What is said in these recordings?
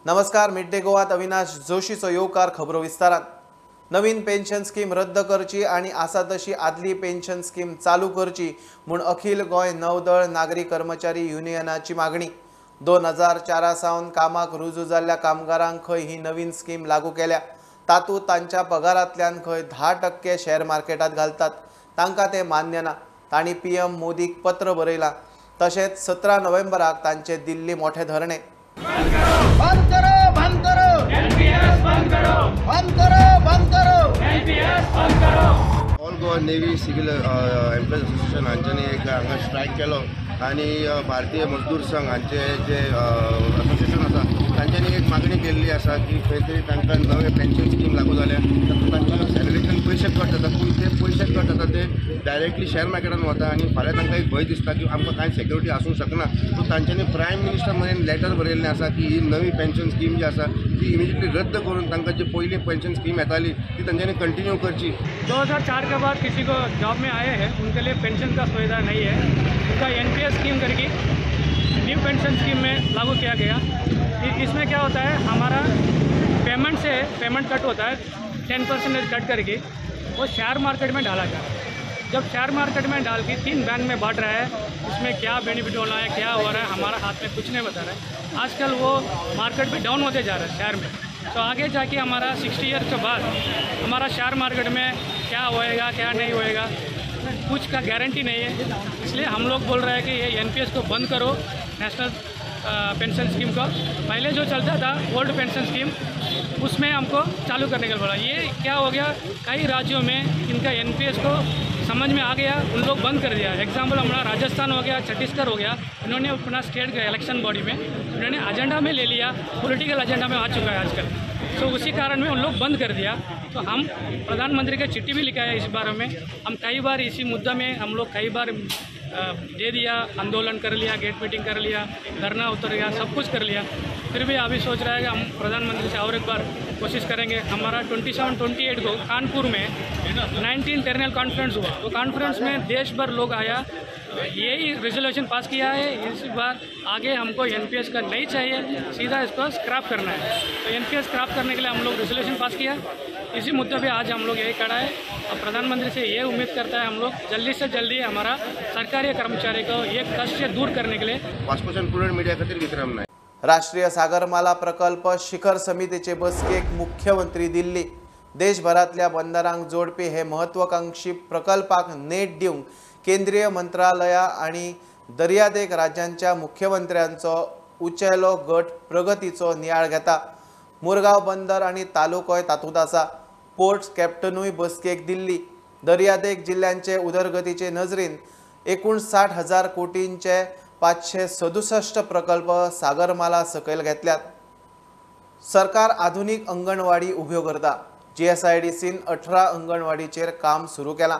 नमस्कार, mid day गोवात Avinash जोशीचो येवकार खबरो विस्तारात। नवीन पेन्शन स्कीम रद्द करची आणि आसा तशी आदली पेन्शन स्कीम चालू करची म्हूण अखिल गोय नौदळ नागरी कर्मचारी युनियनाची मागणी। 2004 सावन कामाक रुजू जाल्ल्या कामगारांक खंय ही नवीन स्कीम लागू केल्या। तातूंत तांच्या पगारांतल्यान खंय 10% शेअर मार्केटात घालतात, तांकां ते मान्य ना। तांणी पीएम मोदीक पत्र बरयलां। तशेंच 17 नोव्हेंबराक तांचे दिल्ली मोठे धरणे। बंद करो, बंद करो, एनपीएस बंद करो, बंद करो, बंद करो, एनपीएस बंद करो। All Goa navy civil employees association हांच्यांनी एक हांगा स्ट्रायक केलो आणि भारतीय मजदूर संघ हांचे जे असोसिएशन आसा तांच्यांनी एक मागणी केल्ली आसा की खंय तरी तांकां नवे पेन्शन स्कीम लागू जाल्या तातूंत तांच्या सॅलरींतल्यान पयशे कट जातात, पूण ते पयशे कट जातात ते डायरेक्टली शेअर मार्केटान वता आणि फाल्यां तांकां एक भंय दिसता की आमकां कांय सेक्युरिटी आसूंक शकना। सो तांच्यांनी प्रायम मिनिस्टर मरेन लेटर बरयल्लें आसा की ही नवी पेन्शन स्कीम जी आसा ती इमिजिएटली रद्द करून तांकां जी पयली पेन्शन स्कीम येताली ती तांच्यांनी कंटिन्यू करची। 2004 के बाद किसी को जॉब में आए हैं उनके लिए पेंशन का सुविधा नहीं है, उनका एनपीएस स्कीम करके न्यू पेंशन स्कीम में लागू किया गया। इसमें क्या होता है, हमारा पेमेंट से पेमेंट कट होता है 10% कट करके वो शेयर मार्केट में डाला जाता है। जब शेयर मार्केट में डाल के 3 बैंक में बांट रहा है, उसमें क्या बेनिफिट होना है, क्या हो रहा है, हमारा हाथ में कुछ नहीं बता रहा है। आजकल वो मार्केट में डाउन होते जा रहा है शेयर में, तो आगे जाके हमारा 60 ईयर के बाद हमारा शेयर मार्केट में क्या होएगा क्या नहीं होएगा कुछ का गारंटी नहीं है। इसलिए हम लोग बोल रहे हैं कि ये एनपीएस को बंद करो, नेशनल पेंशन स्कीम को। पहले जो चलता था ओल्ड पेंशन स्कीम उसमें हमको चालू करने के लिए बोला। ये क्या हो गया, कई राज्यों में इनका एनपीएस को समझ में आ गया, उन लोग बंद कर दिया। एग्जाम्पल हमारा राजस्थान हो गया, छत्तीसगढ़ हो गया, इन्होंने अपना स्टेट के इलेक्शन बॉडी में इन्होंने एजेंडा में ले लिया, पॉलिटिकल एजेंडा में आ चुका है आजकल। तो उसी कारण में उन लोग बंद कर दिया। तो हम प्रधानमंत्री का चिट्ठी भी लिखा है इस बारे में। हम कई बार इसी मुद्दा में हम लोग कई बार दे दिया, आंदोलन कर लिया, गेट मीटिंग कर लिया, धरना उतर गया, सब कुछ कर लिया। फिर भी अभी सोच रहा है कि हम प्रधानमंत्री से और एक बार कोशिश करेंगे। हमारा 27-28 को कानपुर में 19 टर्नल कॉन्फ्रेंस हुआ, वो कॉन्फ्रेंस में देश भर लोग आया, यही रेजोल्यूशन पास किया है। इस बार आगे हमको एनपीएस का नहीं चाहिए, सीधा इसको स्क्रैप करना है। तो एनपीएस स्क्रैप करने के लिए हम लोग रेजोल्यूशन पास किया। इसी मुद्दे पे आज हम लोग यही खड़ा है और प्रधानमंत्री से ये उम्मीद करता है हम लोग जल्दी से जल्दी हमारा सरकारी कर्मचारी को एक कष्ट से दूर करने के लिए। वास्पोशन प्रुडंट मीडिया खातीर विक्रम नायक। राष्ट्रीय सागरमाला प्रकल्प शिखर समितीचे बसकेक मुख्यमंत्री दिल्ली। देशभरातल्या बंदरांक जोडपी हे महत्वाकांक्षी प्रकल्पाक नेट दिवंक केंद्रीय मंत्रालया आणि दर्यादेग राज्यांच्या मुख्यमंत्र्यांचो उचेलो गट प्रगतीचो नियाळ घेता। मुरगांव बंदर आणि तालुकोय तातूंत आसा। पोर्ट्स कॅप्टनूय बसकेक दिल्ली। दर्यादेग जिल्ह्यांचे उदरगतीचे नजरेन 59,000 कोटींचे 567 प्रकल्प सागरमाला सकयल घेतल्यात। सरकार आधुनिक अंगणवाडी उब्यो करता। जीएसआयडीसीन 18 अंगणवाडीचेर काम सुरू केलां।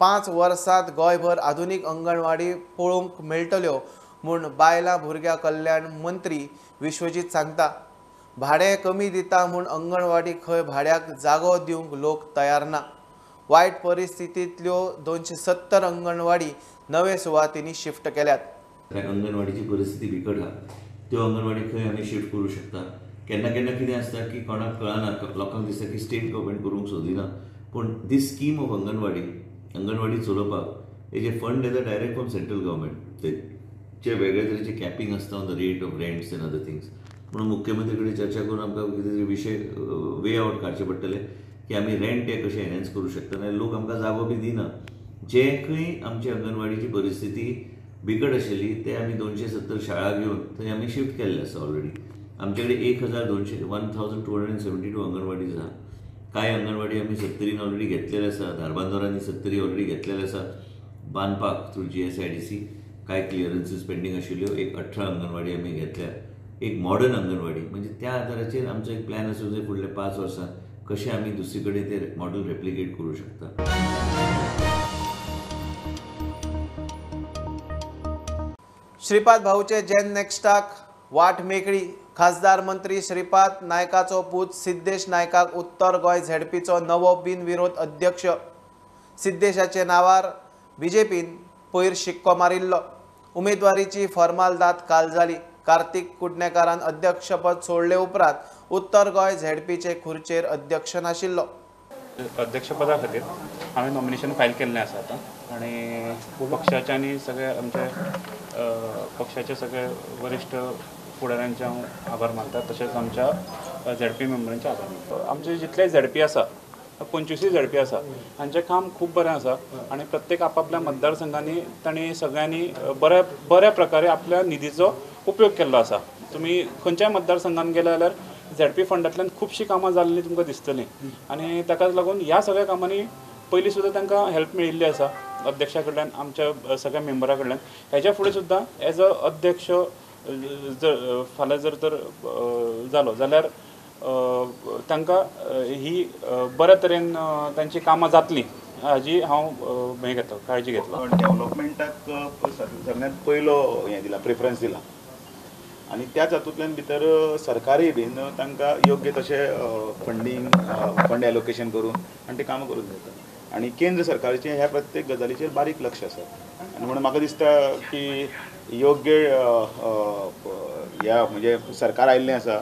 5 वर्सांत गोंयभर आधुनिक अंगणवाडी पळोवंक मेळटल्यो म्हूण बायलां भुरग्यां कल्याण मंत्री विश्वजीत सांगता। भाडें कमी दिता म्हूण अंगणवाडी खंय भाड्याक जागो दिवंक लोक तयार ना। वायट परिस्थितींतल्यो 270 अंगणवाडी नवे सुवातींनी शिफ्ट केल्यात। अंगणवाडीची परिस्थिती बिकट आहा, त्यो अंगणवाडी खंय आमी शिफ्ट करूं शकता। केन्ना केन्ना कितें आसता की कोणाक कळना, लोकांक दिसता की स्टेट गव्हर्मेंट करूंक सोदिना, पूण दीस स्कीम ऑफ अंगणवाडी चलोवपाक हेजे फंड येता डायरेक्ट फ्रॉम सेंट्रल गव्हर्मेंट। तेचे वेगळे तरेचे कॅपिंग आसता on the rate of rents end other things. म्हणून मुख्यमंत्री कडेन चर्चा करून आमकां कितें तरी विशय वे आउट काडचे पडटले की आमी रेंट हे कशें एनहेन्स करूं शकता। आनी लोक आमकां जागो बी दिना। जे खंय आमची अंगणवाडीची परिस्थिती बिकट आशिल्ली ते आमी 270 शाळा घेवन थंय आमी शिफ्ट केल्ले आसा ऑलरेडी। आमचे कडेन 1272 अंगणवाडीज आहा। कांय अंगणवाडी आमी 70 ऑलरेडी घेतलेले आसा, धारबांदोरांनी 70 ऑलरेडी घेतलेले आसा बांदपाक थ्रू जीएसआयडीसी। कांय क्लियरन्सीस पेंडींग आशिल्ल्यो, एक 18 अंगणवाडी आमी घेतल्या, एक मॉडर्न अंगणवाडी। म्हणजे त्या आदाराचेर आमचो एक प्लॅन आसूं जाय फुडल्या 5 वर्सां कशें आमी दुसरे कडेन ते मॉडेल रेप्लिकेट करूं शकता। श्रीपाद भाऊचे जेन नेक्स्टाक वाट मेकळी। खासदार मंत्री श्रीपाद नायकाचो पूत सिद्धेश नायकाक उत्तर गोंय झेडपीचो नवो बिनविरोध अध्यक्ष। सिद्धेशाचे नावार बीजेपीन पयर शिक्को मारिल्लो। उमेदवारीची फॉर्माल दात काल जाली। कार्तिक कुडणेकारान अध्यक्षपद सोडले उपरांत उत्तर गोंय झेडपीचे खुर्चेर अध्यक्ष नाशिल्लो. अध्यक्षपदा खातीर हांवें नॉमिनेशन फायल केल्लें आसा आतां आनी पक्षाचे आनी सगळे आमचे पक्षाचे सगळे वरिश्ठ फुडाऱ्यांचे हांव आभार मानता. तशेंच आमच्या झेडपी मेंबरांचे आभार मानता. आमचे जितले झेडपी आसा 25 झेडपी आसा हांचें काम खूब बरें आसा आनी प्रत्येक आपापल्या मतदारसंघांनी तांणी सगळ्यांनी बऱ्या प्रकारे आपल्या निधीचो उपयोग केल्लो आसा. तुमी खंयच्याय मतदारसंघान गेले जाल्यार झेडपी फंडांतल्यान खुबशीं कामां जाल्लीं तुमकां दिसतलीं आनी ताकाच लागून ह्या सगळ्या कामांनी पयलीं सुद्दां तांकां हेल्प मेळिल्ली आसा अध्यक्षा कडल्यान, आमच्या सगळ्या मेंबरा कडल्यान. हेच्या फुडें सुद्दां एज अ अध्यक्ष जर फाल्यां जर तर जालो जाल्यार तांकां ही बऱ्या तरेन तांची कामां जातलीं हाजी हांव हें घेतलो, काळजी घेतलो. डेव्हलपमेंटाक सगळ्यांत पयलो हें दिला, प्रेफरन्स दिला आनी त्याच हातूंतल्यान भितर सरकारूय बीन तांकां योग्य तशें फंड एलोकेशन करून आनी ते कामां करून दिता आनी केंद्र सरकाराचें ह्या प्रत्येक गजालीचेर बारीक लक्ष आसा आनी म्हणून म्हाका दिसता की योग्य ह्या म्हणजे सरकार आयिल्लें आसा,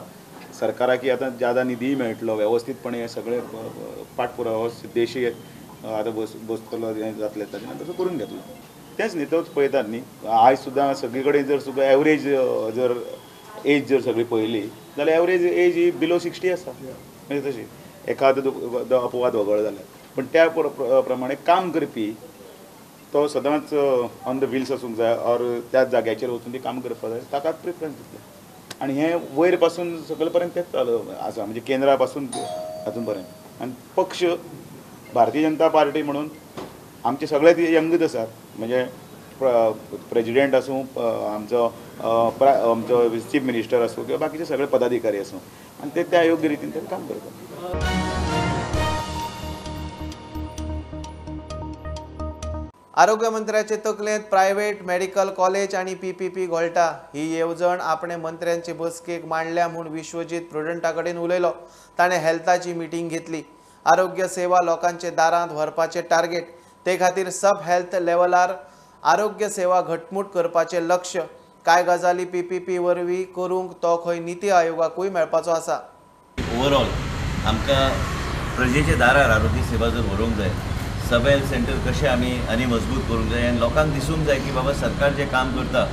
सरकाराक आतां ज्यादा निधी मेळटलो, वेवस्थीतपणे हे सगळे पाठपुरावो देशी आतां बसतलो जातले ताचे तसो करून घेतलो. तेंच न्ही, तोच पळयतात न्ही. आयज सुद्दां सगळे कडेन जर सुद्दां एवरेज जर एज जर सगळी पळयली जाल्यार एवरेज एज ही बिलो 60 आसा. म्हणजे तशी एखादो अपवाद वगळ जाल्यार पण त्या प्रमाणे काम करपी तो सदांच ऑन द व्हील्स आसूंक जाय और त्याच जाग्याचेर वचून ती काम करपाक जाय, ताकाच प्रिफरन्स दितले. आनी हें वयर पासून सकयल पर्यंत तेंच चालू आसा, म्हणजे केंद्रा पासून हातून पर्यंत. आनी पक्ष भारतीय जनता पार्टी म्हणून आमचे सगळेच यंगच आसात, म्हणजे प्रेजिडेंट आसूं, आमचो चीफ मिनिस्टर आसूं किंवा बाकीचे सगळे पदाधिकारी आसूं आनी ते त्या योग्य रितीन ते काम करतात. आरोग्य मंत्र्याचे तकलेंत प्रायव्हेट मेडिकल कॉलेज आणि PPP घोळटा. ही येवजण आपणे मंत्र्यांचे बसकेक मांडल्या म्हूण विश्वजीत प्रुडंटा कडेन उलयलो. ताणें हेल्थाची मिटींग घेतली. आरोग्य सेवा लोकांचे दारांत व्हरपाचे टार्गेट, ते खातीर सब हेल्थ लेवलार आरोग्य सेवा घटमूट करपाचें लक्ष्य. कांय गजाली PPP वरवीं करूंक तो खंय नीती आयोगाकूय मेळपाचो आसा. ओवरऑल आमकां प्रजेच्या दारार आरोग्य सेवा जर व्हरूंक जाय, सब हेल्थ सेंटर कशें आमी आनी मजबूत करूंक जाय आनी लोकांक दिसूंक जाय की बाबा सरकार जें काम करता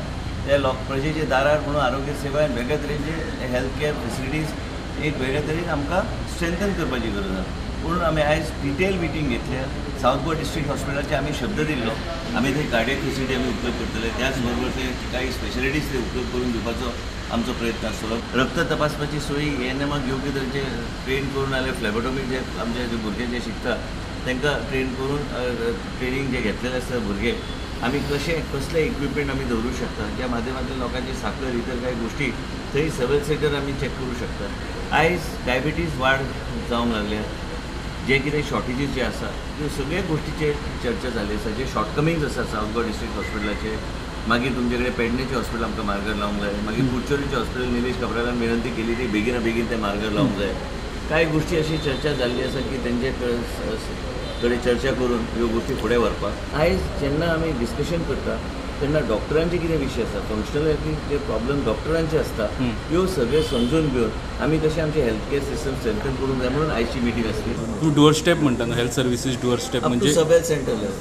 ते प्रजेच्या दारार म्हणून आरोग्य सेवा आनी वेगळ्या तरेचे हेल्थ केअर फेसिलिटीज एक वेगळ्या तरेन आमकां स्ट्रेंथन करपाची गरज आसा. म्हणून आमी आयज डिटेल मिटींग घेतल्या. सावथ गोवा डिस्ट्रिक्ट हॉस्पिटलाचे आमी शब्द दिल्लो, आमी थंय कार्डियक फेसिलिटी आमी उपयोग करतले, त्याच बरोबर ते काही स्पेशलिटीज ते उपयोग करून दिवपाचो आमचो प्रयत्न आसतलो. रक्त तपासपाची सोयी ANMक योग्य तरेचे ट्रेन करून नाल्यार फ्लेबोटॉमी जे आमचे भुरगे जे शिकता तांकां ट्रेन करून ट्रेनिंग जे घेतलेले आसता भुरगे, आमी कसले इक्विपमेंट आमी दवरूंक शकता, ज्या माध्यमांतल्यान लोकांची साखर इतर काही गोष्टी थंय सब हेल्थ सेंटर आमी चॅक करूं शकता. आयज डायबिटीज वाड जावंक लागल्या, जे कितें शॉर्टेजीस जे आसा त्यो सगळे गोष्टीचेर चर्चा जाली आसा. जे शॉर्टकमिंग्स आसा सावथ गोवा डिस्ट्रिक्ट हॉस्पिटलाचे, मागीर तुमचे कडेन पेडणेचे हॉस्पिटल आमकां मार्गार लावंक जाय, मागीर कुडचोरीचे हॉस्पिटल निलेश काब्रालान विनंती केली ती बेगीन ते मार्गार लावंक जाय. कांय गोष्टी अशी चर्चा जाल्ली आसा की तेंचे कडेन चर्चा करून ह्यो गोष्टी फुडें व्हरपाक. आयज जेन्ना आमी डिस्कशन करता तेन्ना डॉक्टरांचे कितें विशय आसा, फंक्शनल जे प्रॉब्लेम डॉक्टरांचे आसता ह्यो सगळे समजून घेवन आमी कशें आमचे हेल्थ केअर सिस्टम स्ट्रेंथन करूंक जाय म्हणून आयची मिटींग आसली. तूं डोअर स्टेप म्हणटा न्हू, हेल्थ सर्विसीस डोअर स्टेप म्हणजे सब हेल्थ सेंटर लेवल.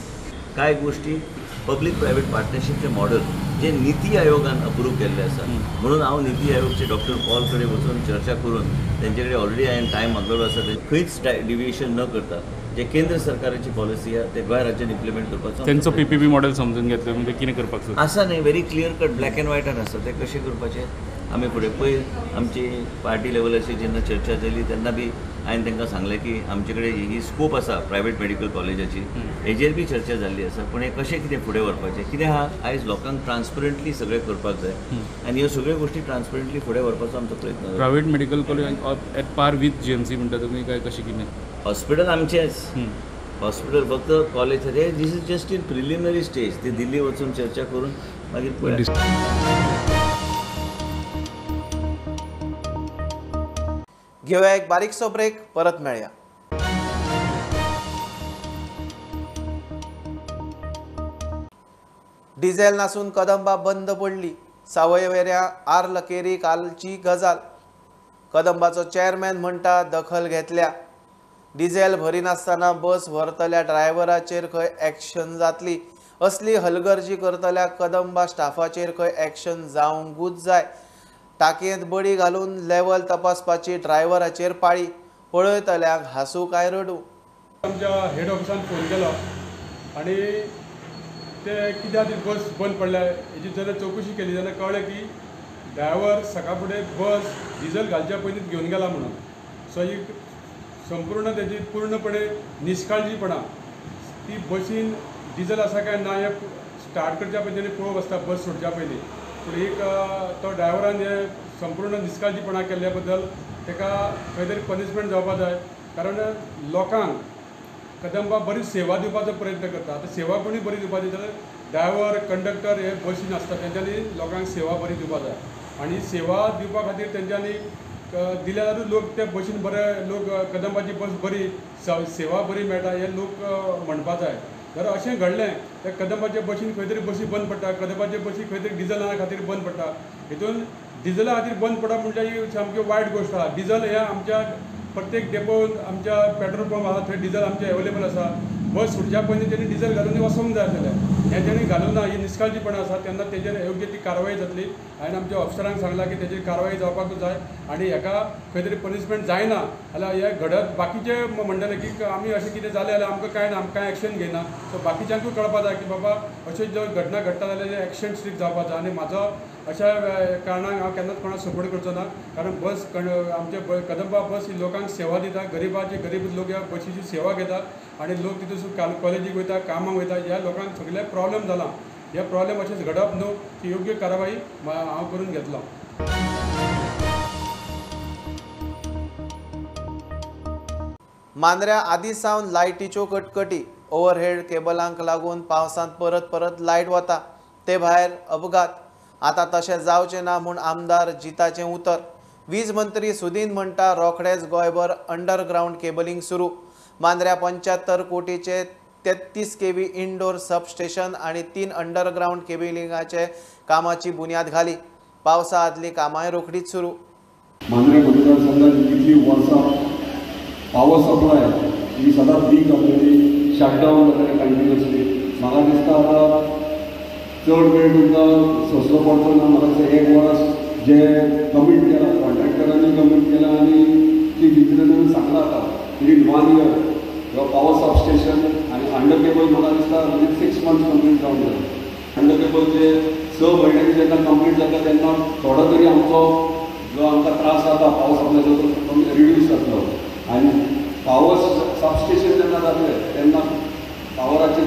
कांय गोष्टी पब्लीक प्रायवेट पार्टनरशिपचे मॉडेल जे नीती आयोगान अप्रूव्ह केल्ले आसा, म्हणून हांव नीती आयोगचे डॉक्टर पॉल कडेन वचून चर्चा करून तेंचे कडेन ऑलरेडी हांवें टायम मागलेलो आसा, ते खंयच डिविएशन न करता जे केंद्र सरकाराची पॉलिसी आहे ते गोंय राज्यात इम्प्लिमेंट करपाचो. त्यांचं PPP मॉडेल समजून घेतलं म्हणजे कितें करपाक आसा न्ही, very clear cut black and व्हायटान आसा ते कशें करपाचें. आमी फुडें पयर आमची पार्टी लेवलाची जेन्ना चर्चा जाली तेन्ना बी हांवें तांकां सांगलें की आमचे कडेन ही स्कोप आसा प्रायवेट मेडिकल कॉलेजाची, हेजेर बी चर्चा जाल्ली आसा. पूण हें कशें कितें फुडें व्हरपाचें, कितें आहा आयज लोकांक ट्रान्सपरंटली सगळें करपाक जाय आनी ह्यो सगळ्यो गोश्टी ट्रान्सपरंटली फुडें व्हरपाचो आमचो प्रयत्न. Private medical college at par with GMC म्हणटा तुमी काय कशें कितें? हॉस्पिटल आमचेच, हॉस्पिटल फक्त college this is just in preliminary stage. ते दिल्ली वचून चर्चा करून मागीर घेऊया एक बारीकसो ब्रेक, परत मेळया. डिझेल नासून कदंबा बंद पडली. सावयवेऱ्या आर लकेरी कालची गजाल. कदंबाचो चेअरमॅन म्हणटा दखल घेतल्या. डिझेल भरिनासतना बस व्हरतल्या ड्रायव्हराचेर खंय एक्शन जातली. असली हलगर्जी करतल्या कदंबा स्टाफाचेर खंय एक्शन जावंकूच जाय. टाकयेंत बडी घालून लेवल तपासपाची ड्रायव्हराचेर पाळी. पळयतल्यांक हांसू काय रडू. आमच्या हेड ऑफिसान फोन केलो आणि ते कित्याक ती बस बंद पडल्या हेची जेन्ना चवकशी केली तेन्ना कळ्ळें की ड्रायव्हर सकाळ फुडें बस डिझेल घालच्या पयलींच घेवन गेला म्हणून. सो ही संपूर्ण तेजी पूर्णपणे निश्काळजीपणा. ती बसीन डिझेल आसा काय ना हे स्टार्ट करच्या पयलीं पळोवप आसता बस सोडच्या पयलीं. पूण एक तो ड्रायव्हरान हे संपूर्ण निश्काळजीपणा केल्ल्या बद्दल ताका खंय तरी पनिशमेंट जावपाक जाय. कारण लोकांक कदंबा बरी सेवा दिवपाचो प्रयत्न करता. आतां सेवा कोणी बरी दिवपाची जाल्यार ड्रायव्हर कंडक्टर हे बसीन आसता तेंच्यांनी लोकांक सेवा बरी दिवपाक जाय. आनी सेवा दिवपा खातीर तेंच्यांनी दिल्या जाल्यार लोक त्या बसीन बरे लोक कदंबाची बस बरी सेवा बरी मेळटा हे लोक म्हणपा जाय. जर अशें घडलें तर कदंबाचे बसीन खंय तरी बसी बंद पडटा. कदंबाचे बसी खंय तरी डिझेला खातीर बंद पडटा. हितून डिझेला खातीर बंद पडप म्हणजे ही सामकी वायट गोश्ट आसा. डिझेल हे आमच्या प्रत्येक डेपोन आमच्या पेट्रोल पंप आसा थंय डिझेल आमचे अवेलेबल आसा. बस सुटच्या पयलीं तेणी डिझेल घालून वचूंक जाय आसलें. हें तेणी घालूं ना ही निश्काळजीपणा आसा. तेन्ना तेजेर योग्य ती कारवाय जातली. हांवें आमच्या ऑफिसरांक सांगलां की तेजेर कारवाय जावपाकूच जाय आनी हेका खंय तरी पनिशमेंट जायना जाल्यार हे घडत बाकीचे म्हणटले की आमी अशें कितें जालें जाल्यार आमकां कांय ना आमकां कांय एक्शन घेयना. सो बाकीच्यांकूय कळपाक जाय की बाबा अश्यो ज्यो घटना घडटा जाल्यार एक्शन स्ट्रीक जावपाक जाय. आनी म्हाजो अशा कारणाक हांव केन्नाच कोणाक सपोर्ट करचो ना. कारण बस आमचे कदंबा बस ही लोकांक सेवा दिता. गरीबाचे गरीब लोक ह्या बसीची सेवा घेतात आनी लोक तितून कॉलेजीक वयता कामाक वयता. ह्या लोकांक सगळे प्रॉब्लेम जाला. हे प्रॉब्लेम अशेंच घडप न्हू. ती योग्य कारवाई हांव करून घेतलो. मांद्र्या आदीं सावन लायटीच्यो कटकटी. ओव्हरहेड केबलांक लागून पावसांत परत परत लायट वता. ते भायर अपघात. आतां तशें जावचें ना म्हूण आमदार जिताचें उतर. वीज मंत्री सुदीन म्हणटा रोखडेच गोंयभर अंडरग्रावंड केबलिंग सुरू. मांद्र्या 75 कोटीचे 33 kV इंडोर सबस्टेशन आनी 3 अंडरग्रावंड केबलिंगाचे कामाची बुन्याद घाली. पावसा आदली कामांय रोखडीच सुरू. मांद्रे मतदारसंघात जितली वर्सां पावर सप्लाय ही सदांच वीक आसलेली शटडावन जाताली कंटिन्युअसली. म्हाका दिसता आतां चड वेळ तुमकां सोंसलो पडचो ना. म्हाका दिसता 1 वर्स जे कमीट केलां कॉन्ट्रॅक्टरांनी कमीट केलां आनी चीफ इंजिनियरान सांगलां आतां विदीन 1 year हो पावर सबस्टेशन आनी अंडर केबल म्हाका दिसता विदीन 6 months कंप्लीट जावंक जाय. अंडर केबल जे 6 म्हयन्यांनी जेन्ना कंप्लीट जाता तेन्ना थोडो तरी आमचो जो आमकां त्रास जाता पावर सप्लायचो तो रिड्यूस जातलो. आनी पावर सबस्टेशन जेन्ना जातलें तेन्ना पावराची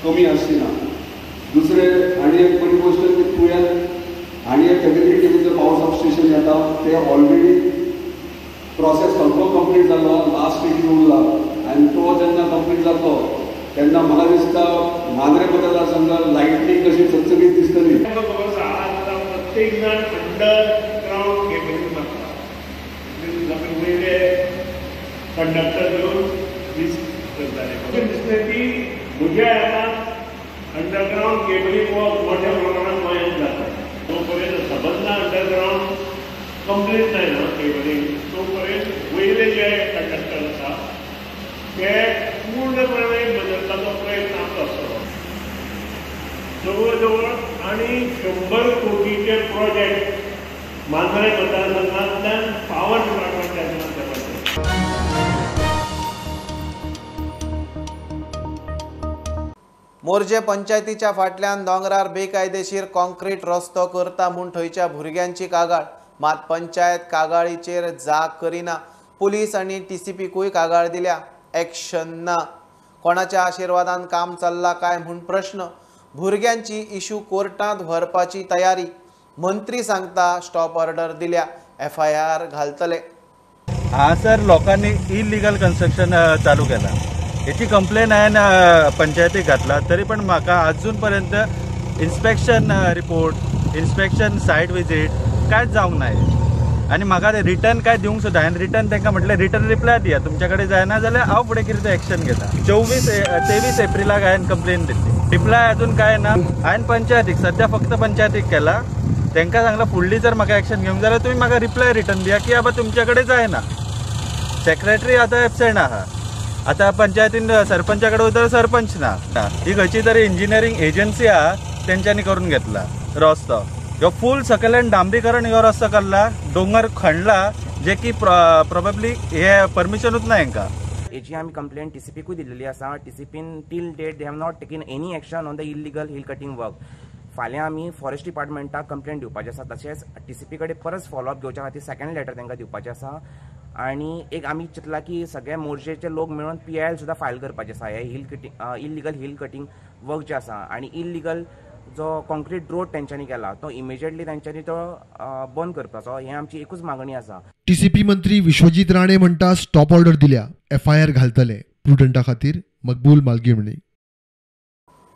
कमी आसची ना. दुसरें आनी एक बरी गोश्ट की तुवें आनी एक 33 kV पावर सबस्टेशन येता ते ऑलरेडी प्रोसेस सगळो कंप्लीट जालो. लास्ट स्टेजीक उरला आनी तो जेन्ना कंप्लीट जातलो तेन्ना म्हाका दिसता मांद्रे मतदारसंघात लायटनींग कशी चकचकीत दिसतली. प्रत्येक जण अंडरग्रावंड केबलिंग मारता. वयले कंडक्टर घेवन वीज करताले. म्हाका दिसता की म्हज्या हातांत अंडरग्रावंड केबलिंग हो मोठ्या प्रमाणात गोंयांत जाता. तो पर्यंत सबंद अंडरग्रावंड कंप्लीट जायना केबलिंग तो पर्यंत वयले जे कंडक्टर आसा ते पूर्णपणे बदलपाचो प्रयत्न आमचो आसतलो. जवळ जवळ आनी 100 कोटीचे प्रोजेक्ट मांद्रे मतदारसंघांतल्यान पावर डिपार्टमेंटान करपाचे. मोरजे पंचायतीच्या फाटल्यान दोंगरार बेकायदेशीर कॉन्क्रीट रस्तो करता म्हूण थंयच्या भुरग्यांची कागाळ. मात पंचायत कागाळीचेर जाग करिना. पुलीस आनी TCPकूय कागाळ दिल्या. एक्शन ना. कोणाच्या आशिर्वादान काम चल्ला काय म्हूण प्रश्न. भुरग्यांची इशू कोर्टांत व्हरपाची तयारी. मंत्री सांगता स्टॉप ऑर्डर दिल्या. FIR घालतले. हांगासर लोकांनी इलिगल कन्स्ट्रक्शन चालू केला. हेची कंप्लेन हांवें पंचायतीक घातला. तरी पण म्हाका अजून पर्यंत इन्स्पेक्शन रिपोर्ट इन्स्पेक्शन सायट विजीट कांयच जावंक ना. आनी म्हाका ते रिटर्न काय दिवंक सुद्दां हांवें रिटर्न तांकां म्हटलें रिटर्न रिप्लाय दिया. तुमच्या कडेन जायना जाल्यार हांव फुडें कितें तें एक्शन घेता. 23 एप्रिलाक हांवें कंप्लेन दिल्ली. रिप्लाय अजून काय ना. हांवें पंचायतीक सद्या फक्त पंचायतीक केला तांकां सांगला फुडली जर म्हाका एक्शन घेवंक जाल्यार तुमी म्हाका रिप्लाय रिटर्न दिया की बाबा तुमचे कडेन जायना. सेक्रेटरी आतां एबसेंट आहा, आतां पंचायतीन सरपंचा कडेन वयता सरपंच ना. ही खंयची तरी इंजिनियरींग एजन्सी आहा तेंच्यांनी करून घेतला रस्तो. ह्यो फूल सकयल्यान डांबरीकरण ह्यो रस्तो काडला, दोंगर खणला, जे की प्रोबेबली हे परमिशनूच ना हांकां. हेची आमी कंप्लेंट TCPकूय दिल्ली आसा. TCPन till date they have not taken any action on the illegal hill cutting work. फाल्यां आमी फॉरेस्ट डिपार्टमेंटाक कंप्लेंट दिवपाचें आसा. तशेंच TCP कडेन परत फॉलोअप घेवच्या खातीर सेकंड लेटर तांकां दिवपाचें आसा. आनी एक आमी चिंतला की सगळे मोर्चेचे लोक मेळून PIL सुद्दां फायल करपाचें आसा हे hill cutting illegal hill cutting work जे आसा. आनी इलिगल जो कॉन्क्रीट रोड तेंच्यांनी केला तो इमिजिएटली तेंच्यांनी तो बंद करपाचो, हे आमची एकूच मागणी आसा. TCP मंत्री विश्वजीत राणे म्हणटा स्टॉप ऑर्डर दिल्या, FIR घालतले. प्रुडंटा खातीर मकबूल मालगिमणी.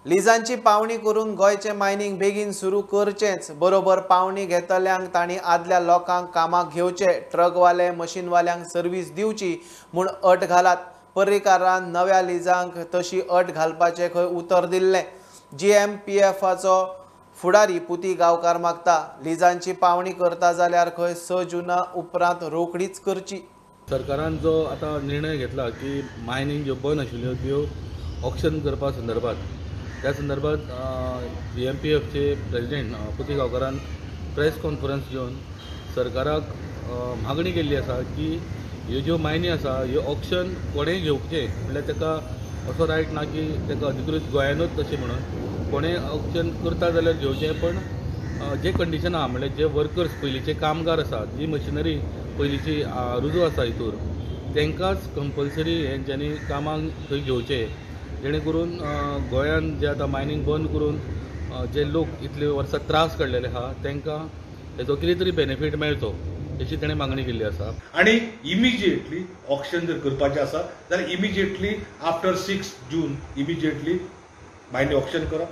लिजांची पावणी करून गोंयचे मायनिंग बेगीन सुरू करचेंच. बरोबर पावणी घेतल्यांक तांणी आदल्या लोकांक कामाक घेवचे, ट्रकवाले मशीनवाल्यांक सर्व्हिस दिवची म्हूण अट घालात. पर्रीकारान नव्या लिजांक तशी अट घालपाचें खंय उतर दिल्लें. GMPFचो फुडारी पुती गांवकार मागता. लिजांची पावणी करता जाल्यार खंय 6 जुना उपरांत रोखडीच करची. सरकारान जो आतां निर्णय घेतला की मायनिंग ज्यो बंद आशिल्ल्यो त्यो ऑक्शन करपा संदर्भात, त्या संदर्भात GMPFचे प्रेसिडेंट पुती गांवकारान प्रेस कॉन्फरन्स घेवन सरकाराक मागणी केल्ली आसा की ह्यो ज्यो मायनी आसा ह्यो ऑक्शन कोणेंय घेवचे, म्हणल्यार ताका असो रायट ना की ताका अधिकृत गोंयानूच तशें म्हणून कोणेंय ऑक्शन करता जाल्यार घेवचें. पण जे कंडिशन आहा म्हणल्यार जे वर्कर्स पयलींचे कामगार आसात, जी मशिनरी पयलींची रुजू आसा हितूर, तांकांच कंपल्सरी हेंच्यांनी कामाक थंय घेवचे, जेणे करून गोंयांत जे आतां मायनिंग बंद करून जे लोक इतले वर्सां त्रास काडलेले आहा तांकां हेजो कितें तरी बेनिफीट मेळचो अशी ताणें मागणी केल्ली आसा. आणि इमिजिएटली ऑक्शन जर करपाचें आसा जाल्यार इमिजिएटली आफ्टर 6 जून इमिजिएटली मायनी ऑक्शन करप.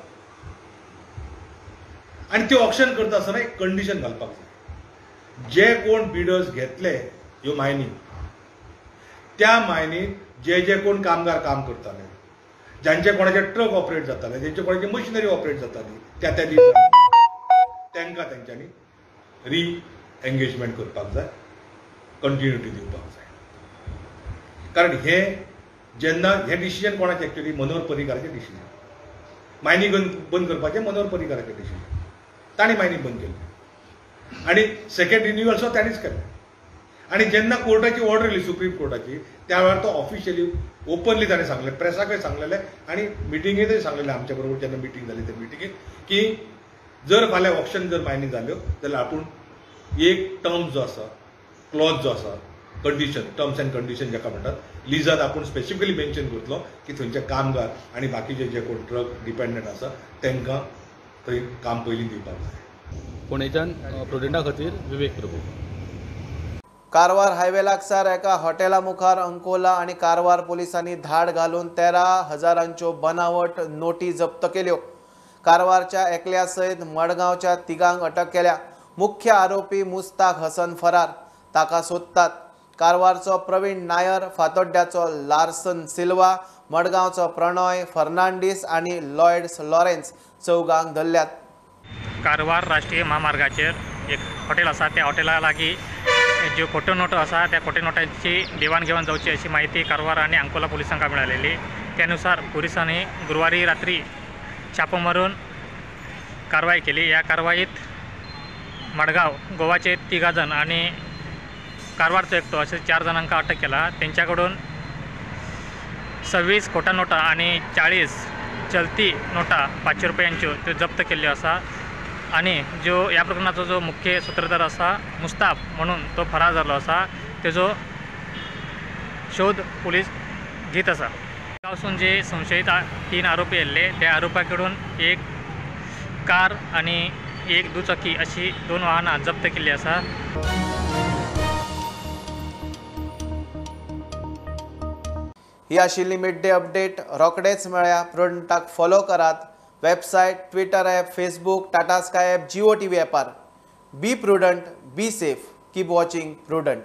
आणि ते ऑक्शन करता आसतना एक कंडिशन घालपाक जाय. जे कोण बिडर्स घेतले ह्यो मायनी, त्या मायनीत जे कोण कामगार काम करताले, ज्यांचे कोणाचे ट्रक ऑपरेट जाताले, ज्यांचे कोणाची मशिनरी ऑपरेट जाताली, त्या तांकां तेंच्यांनी री एंगेजमेंट करपाक जाय, कंटिन्युटी दिवपाक जाय. कारण हे जेन्ना हे डिसिजन कोणाचें एक्चुअली मनोहर पर्रीकाराचें डिसिजन. मायनिंग बंद करपाचें मनोहर पर्रीकाराचें डिसिजन. तांणी मायनिंग बंद केली आनी सेकंड रिन्युअल सुद्दां ताणीच केलें. आनी जेन्ना कोर्टाची ऑर्डर येयली सुप्रीम कोर्टाची, त्या वेळार तो ऑफिशियली ओपनली ताणें सांगलें, प्रेसाकय सांगलेलें आनी मिटिंगेंतय सांगलेलें आमच्या बरोबर जेन्ना मिटींग जाली त्या मिटिंगेंत की जर फाल्यां ऑक्शन जर मायनिंग जाल्यो जाल्यार आपूण एक टर्म जो आसा, क्लॉज जो आसा, कंडिशन, टर्म्स एंड कंडिशन जाका म्हणटात, लिजात आपूण स्पेसिफिकली मेन्शन करतलो की थंयचे कामगार आनी बाकीचे जे कोण ट्रक डिपेंडंट आसा तांकां थंय काम पयलीं दिवपाक जाय. पुणेच्यान प्रुडंटा खातीर विवेक प्रभू. कारवार हायवे लागसार एका हॉटेला मुखार अंकोला आणि कारवार पोलिसांनी धाड घालून 13,000च्यो बनावट नोटी जप्त केल्यो. कारवारच्या एकल्या सयत मडगांवच्या 3 अटक केल्या. मुख्य आरोपी मुस्ताक हसन फरार, ताका सोदतात. कारवारचो प्रवीण नायर, फातोड्ड्याचो लार्सन सिल्वा, मडगांवचो प्रणय फर्नांडीस आणि लॉयड्स लॉरेन्स चौगांक धरल्यात. कारवार राष्ट्रीय महामार्गाचेर एक हॉटेल आसा, त्या हॉटेला लागीं ज्यो खोट्यो नोटो आसा त्या खोट्या नोटांची देवाण घेवाण जावची अशी माहिती कारवार आणि अंकोला पोलिसांका मिळालेली. त्यानुसार पोलिसांनी गुरुवारी रात्री छापो मारून कारवाई केली. या कारवाईत मडगाव गोवाचे 3 जण आणि कारवारचो एकटो असे 4 जणांका अटक केला. त्यांच्याकडून 26 खोटा नोटा आणि 40 चलती नोटा 500 रुपयांच्यो त्यो जप्त केल्ल्यो आसा. आणि जो या प्रकरणाचो जो मुख्य सूत्रधार आसा मुस्ताफ म्हणून तो फरार जाल्लो आसा, तेजो शोध पोलीस घेत आसा. पासून जे संशयित 3 आरोपी आयिल्ले त्या आरोपाकडून एक कार आणि एक दुचाकी अशी 2 वाहनां जप्त केल्ली आसा. ही आशिल्ली मिड डे अपडेट. रोखडेच मेळ्या. प्रुडंटाक फॉलो करात. Website, Twitter app, Facebook, Tata Sky app, Jio TV ॲपार. Be Prudent, be safe. Keep watching prudent.